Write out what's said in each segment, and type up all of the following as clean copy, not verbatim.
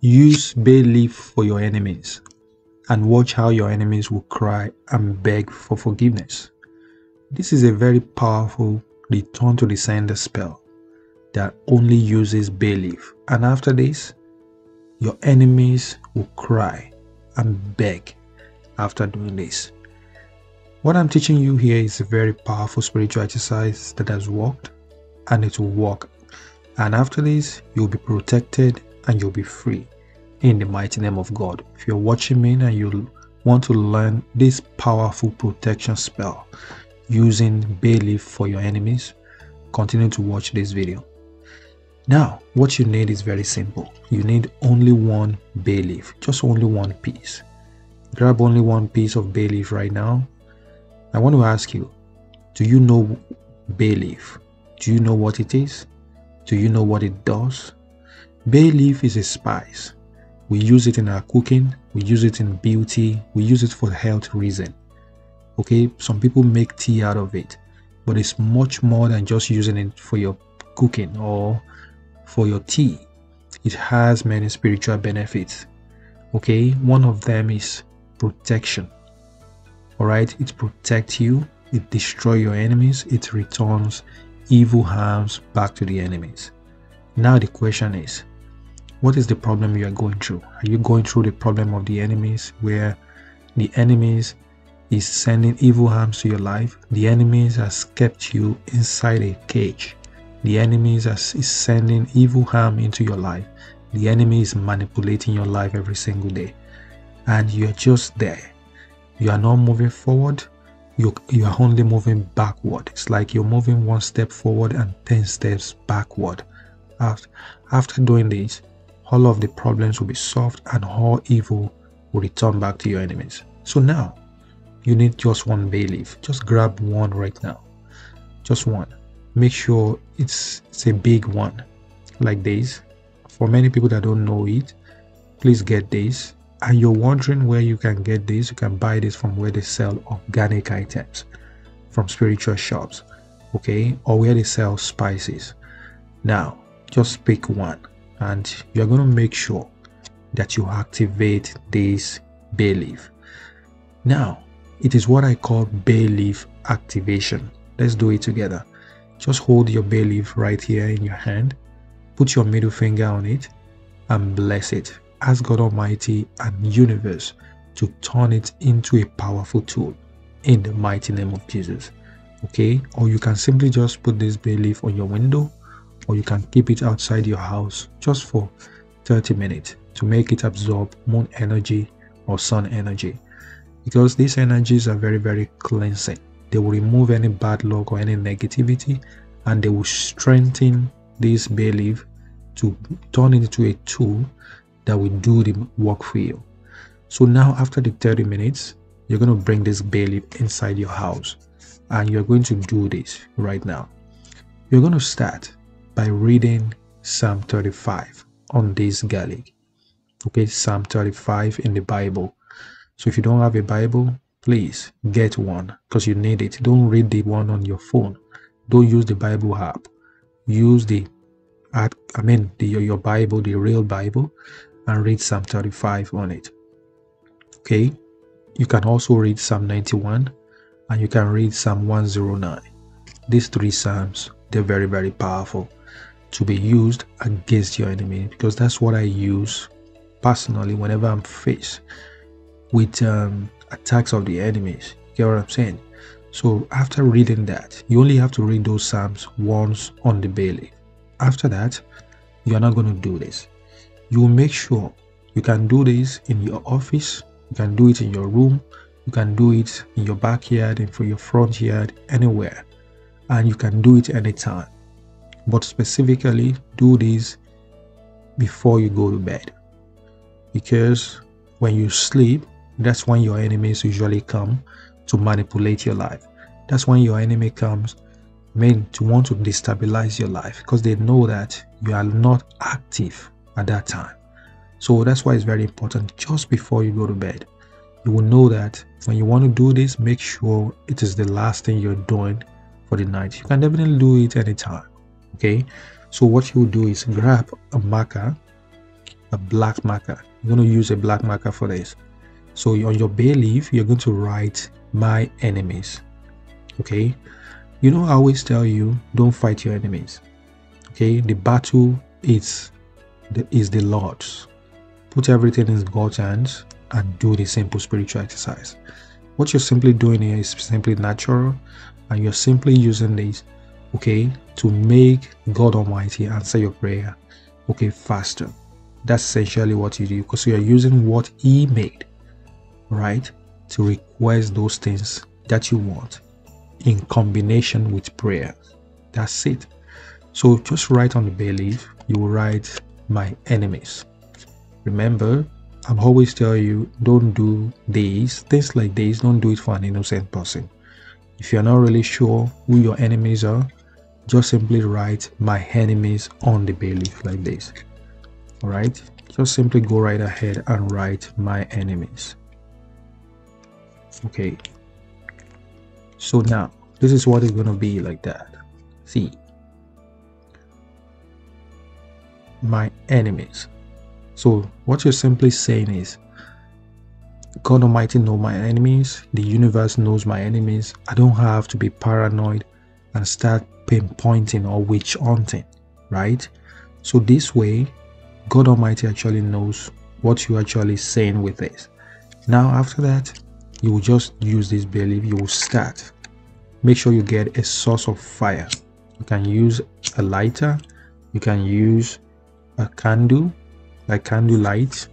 Use bay leaf for your enemies and watch how your enemies will cry and beg for forgiveness. This is a very powerful return to the sender spell that only uses bay leaf, and after this, your enemies will cry and beg after doing this. What I'm teaching you here is a very powerful spiritual exercise that has worked, and it will work. And after this, you'll be protected and you'll be free in the mighty name of God. If you're watching me and you want to learn this powerful protection spell using bay leaf for your enemies, continue to watch this video. Now, what you need is very simple. You need only one bay leaf, just only one piece. Grab only one piece of bay leaf right now. I want to ask you, do you know bay leaf? Do you know what it is? Do you know what it does? Bay leaf is a spice. We use it in our cooking, we use it in beauty, we use it for health reason. Okay, some people make tea out of it, but it's much more than just using it for your cooking or for your tea. It has many spiritual benefits. Okay, one of them is protection. All right, it protects you, it destroys your enemies, it returns evil harms back to the enemies. Now the question is, what is the problem you are going through? Are you going through the problem of the enemies, where the enemies is sending evil harms to your life? The enemies has kept you inside a cage. The enemies is sending evil harm into your life. The enemy is manipulating your life every single day, and you're just there. You are not moving forward. You are only moving backward. It's like you're moving one step forward and 10 steps backward. After doing this, all of the problems will be solved and all evil will return back to your enemies. So now, you need just one bay leaf. Just grab one right now. Just one. Make sure it's a big one like this. For many people that don't know it, please get this. And you're wondering where you can get this, you can buy this from where they sell organic items, from spiritual shops, okay, or where they sell spices. Now, just pick one, and you're going to make sure that you activate this bay leaf. Now, it is what I call bay leaf activation. Let's do it together. Just hold your bay leaf right here in your hand, put your middle finger on it, and bless it. Ask God Almighty and universe to turn it into a powerful tool in the mighty name of Jesus. Okay, or you can simply just put this bay leaf on your window, or you can keep it outside your house just for 30 minutes to make it absorb moon energy or sun energy, because these energies are very, very cleansing. They will remove any bad luck or any negativity, and they will strengthen this bay leaf to turn it into a tool that will do the work for you. So now, after the 30 minutes, you're going to bring this bay leaf inside your house, and you're going to do this right now. You're going to start by reading Psalm 35 on this garlic. Okay, Psalm 35 in the Bible. So if you don't have a Bible, please get one, because you need it. Don't read the one on your phone. Don't use the Bible app. Use your Bible, the real Bible, and read Psalm 35 on it. Okay, you can also read Psalm 91, and you can read Psalm 109. These three psalms, they're very, very powerful to be used against your enemy, because that's what I use personally whenever I'm faced with attacks of the enemies. You get what I'm saying? So after reading that, you only have to read those psalms once on the bay leaf. After that, you're not going to do this. You will make sure you can do this in your office, you can do it in your room, you can do it in your backyard and for your front yard, anywhere, and you can do it anytime. But specifically, do this before you go to bed, because when you sleep, that's when your enemies usually come to manipulate your life. That's when your enemy comes to want to destabilize your life, because they know that you are not active at that time. So that's why it's very important, just before you go to bed, you will know that when you want to do this, make sure it is the last thing you're doing for the night. You can definitely do it anytime. Okay, so what you do is grab a marker a black marker. You're going to use a black marker for this. So on your bay leaf, you're going to write my enemies. Okay, you know, I always tell you, don't fight your enemies. Okay, the battle is the Lord's. Put everything in God's hands and do the simple spiritual exercise. What you're simply doing here is simply natural, and you're simply using this, okay, to make God Almighty answer your prayer, okay, faster. That's essentially what you do, because you are using what He made, right, to request those things that you want in combination with prayer. That's it. So just write on the bay leaf, you will write my enemies. Remember, I'm always telling you, don't do things like this, don't do it for an innocent person. If you're not really sure who your enemies are, just simply write my enemies on the bay leaf like this. Alright, just simply go right ahead and write my enemies. Okay, so now this is what it's going to be like that. See, my enemies. So what you're simply saying is, God Almighty knows my enemies, the universe knows my enemies. I don't have to be paranoid and start pinpointing or witch hunting, right? So this way, God Almighty actually knows what you're actually saying with this. Now after that, you will just use this bay leaf. You will start. Make sure you get a source of fire. You can use a lighter. You can use a candle, like candle light,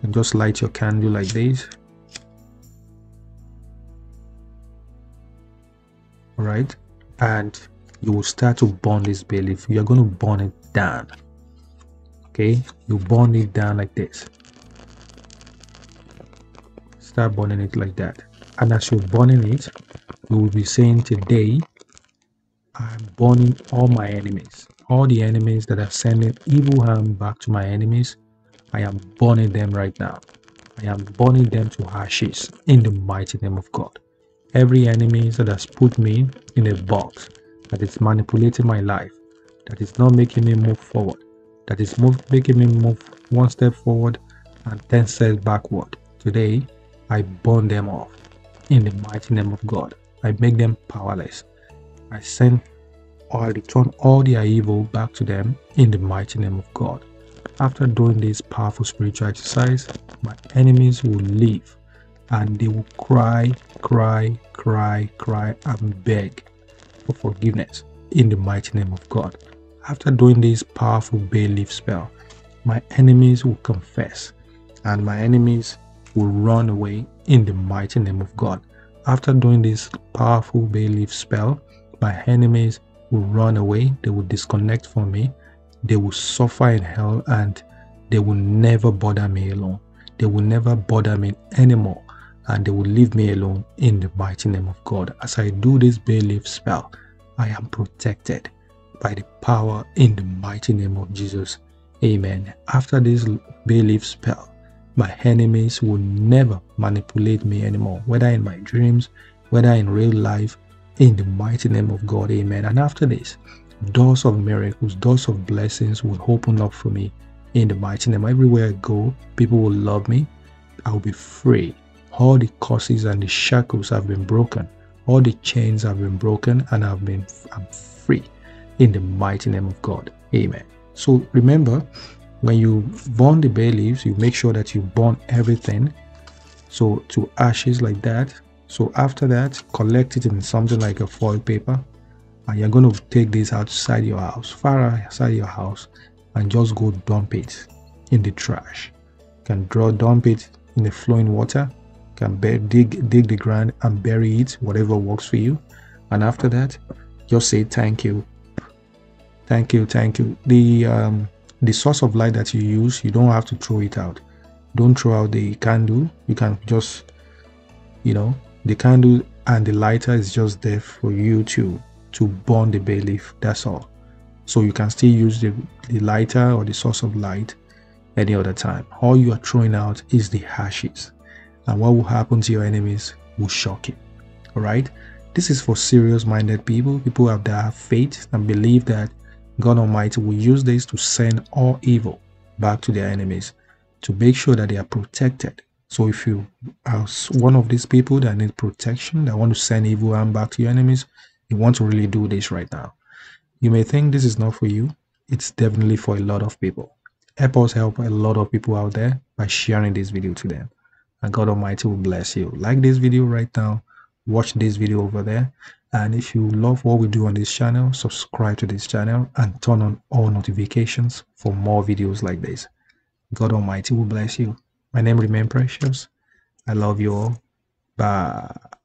and just light your candle like this. All right, and you will start to burn this bay leaf. You are going to burn it down. Okay, you burn it down like this. Start burning it like that, and as you're burning it, you will be saying, today I'm burning all my enemies, all the enemies that are sending evil harm back to my enemies. I am burning them right now. I am burning them to ashes in the mighty name of God. Every enemy that has put me in a box, that is manipulating my life, that is not making me move forward, that is making me move one step forward and 10 steps backward, today I burn them off in the mighty name of God. I make them powerless. I send or I return all their evil back to them in the mighty name of God. After doing this powerful spiritual exercise, my enemies will leave and they will cry, cry, cry, cry and beg for forgiveness in the mighty name of God. After doing this powerful bay leaf spell, my enemies will confess and my enemies will run away in the mighty name of God. After doing this powerful bay leaf spell, my enemies will run away. They will disconnect from me. They will suffer in hell and they will never bother me alone. They will never bother me anymore and they will leave me alone in the mighty name of God. As I do this bay leaf spell, I am protected by the power in the mighty name of Jesus. Amen. After this bay leaf spell, my enemies will never manipulate me anymore, whether in my dreams, whether in real life, in the mighty name of God. Amen. And after this, doors of miracles, doors of blessings will open up for me in the mighty name. Everywhere I go, people will love me. I will be free. All the curses and the shackles have been broken. All the chains have been broken and I'm free in the mighty name of God. Amen. So remember, when you burn the bay leaves, you make sure that you burn everything, so to ashes like that. So after that, collect it in something like a foil paper, and you're going to take this outside your house, far outside your house, and just go dump it in the trash. You can dump it in the flowing water. You can dig the ground and bury it, whatever works for you. And after that, just say thank you, thank you, thank you. The source of light that you use, you don't have to throw it out. Don't throw out the candle. You can just, the candle and the lighter is just there for you to burn the bay leaf. That's all. So you can still use the lighter or the source of light any other time. All you are throwing out is the ashes, and what will happen to your enemies will shock you. All right, this is for serious minded people that have faith and believe that God Almighty will use this to send all evil back to their enemies, to make sure that they are protected. So if you are one of these people that need protection, that want to send evil harm back to your enemies, you want to really do this right now. You may think this is not for you. It's definitely for a lot of people. Help us help a lot of people out there by sharing this video to them. And God Almighty will bless you. Like this video right now. Watch this video over there. And if you love what we do on this channel, subscribe to this channel and turn on all notifications for more videos like this. God Almighty will bless you. My name remains Precious. I love you all. Bye.